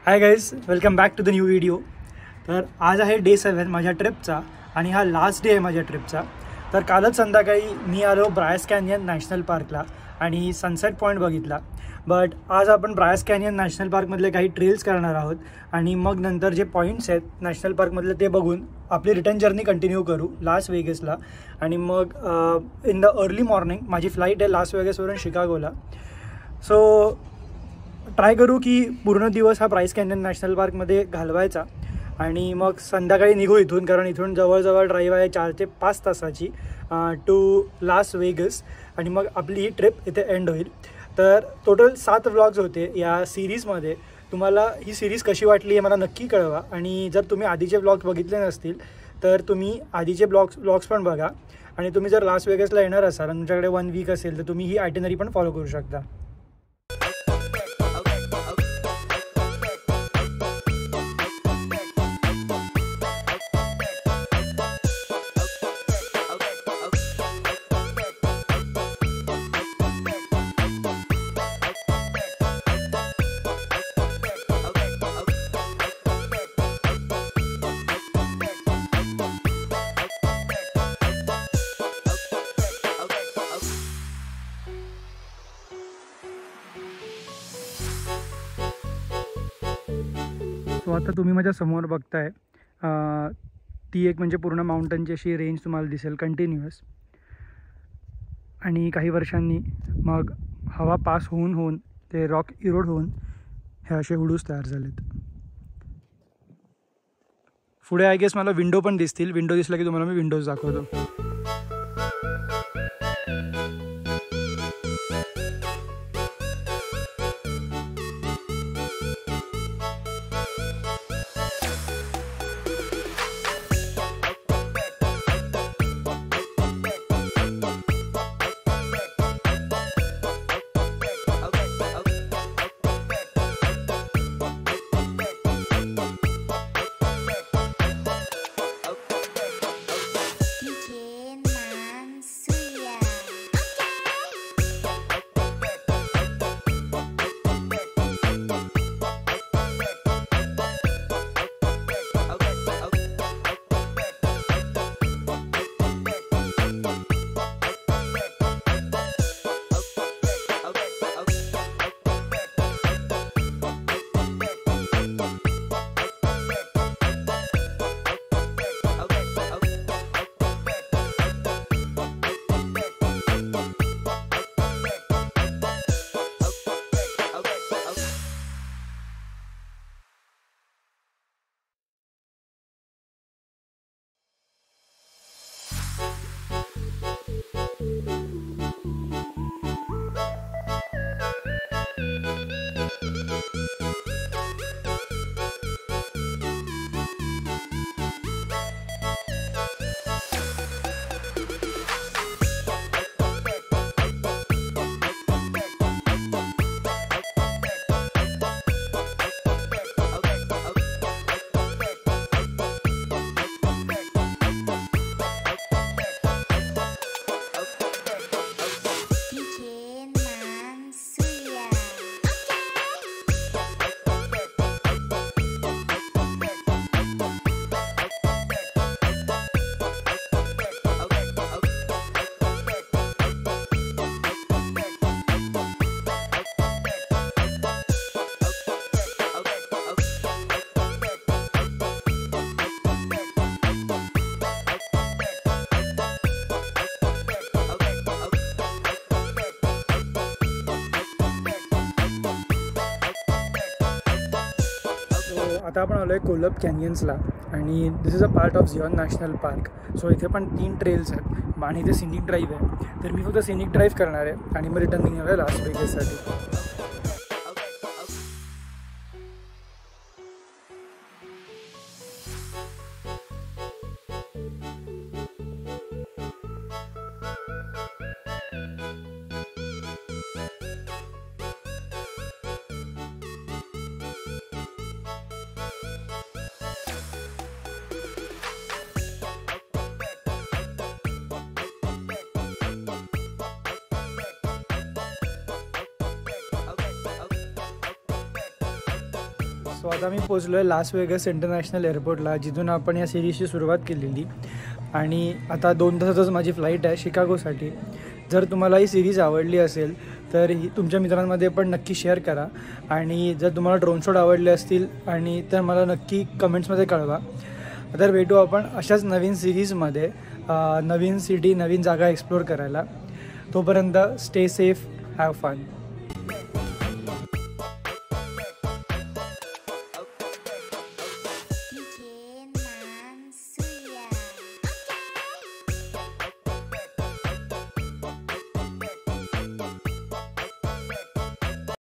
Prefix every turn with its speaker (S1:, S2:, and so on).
S1: Hi guys, welcome back to the new video. तर आज आहे डे 7 माझ्या ट्रिपचा आणि हा लास्ट डे आहे माझ्या ट्रिपचा. तर कालच संध्याकाळी मी आलो ब्रायस कॅनियन नॅशनल पार्कला आणि सनसेट पॉईंट बघितला. बट आज आपण ब्रायस कॅनियन नॅशनल पार्कमधले काही ट्रेल्स करणार आहोत आणि मग नंतर जे पॉईंट्स आहेत नॅशनल पार्कमधले ते बघून आपली रिटर्न जर्नी कंटिन्यू करू लास वेगसला. आणि मग इन द अर्ली मॉर्निंग माझी फ्लाईट आहे लास वेगसवरून शिकागोला. सो ट्राय करू की पूर्ण दिवस हा ब्रायस कॅनियन नॅशनल पार्कमध्ये घालवायचा आणि मग संध्याकाळी निघू इथून, कारण इथून जवळजवळ ड्राईव्ह आहे 4 ते 5 तासाची टू लास वेगस आणि मग आपली ही ट्रिप इथे एंड होईल. तर टोटल 7 व्लॉग्स होते या सिरीजमध्ये. तुम्हाला ही सिरीज कशी वाटली हे मला नक्की कळवा आणि जर तुम्ही आधीचे व्लॉग्स बघितले नसतील तर तुम्ही आधीचे व्लॉग्स पण बघा. आणि तुम्ही जर लास वेगसला येणार असाल आणि तुमच्याकडे 1 वीक असेल तर तुम्ही ही आयटिनरी पण फॉलो करू शकता. सो आता तुम्ही माझ्या समोर बघताय ती एक म्हणजे पूर्ण माउंटनची अशी रेंज तुम्हाला दिसेल कंटिन्युअस. आणि काही वर्षांनी मग हवा पास होऊन ते रॉक इरोड होऊन हे असे हुडूस तयार झालेत. पुढे आय गेस मला विंडो पण दिसतील. विंडो दिसला की तुम्हाला मी विंडोज दाखवतो. आता आपण आलो आहे कोलब कॅनियन्सला आणि this is a part of Zion national park. So इथे पण 3 ट्रेल्स आहेत आणि इथे सिनिक ड्राईव्ह आहे. तर मी फक्त सिनिक ड्राईव्ह करणार आहे आणि मग रिटर्न निघणार आहे लास वेगससाठी. सो आता मी पोचलो आहे लास वेगस इंटरनॅशनल एअरपोर्टला, जिथून आपण या सिरीजची सुरुवात केलेली. आणि आता 2 तासातच माझी फ्लाईट आहे शिकागोसाठी. जर तुम्हाला ही सिरीज आवडली असेल तर ही तुमच्या मित्रांमध्ये पण नक्की शेअर करा. आणि जर तुम्हाला ड्रोन शॉट आवडले असतील आणि तर मला नक्की कमेंट्समध्ये कळवा. तर भेटू आपण अशाच नवीन सिरीजमध्ये, नवीन सिटी, नवीन जागा एक्सप्लोर करायला. तोपर्यंत स्टे सेफ, हॅव फन.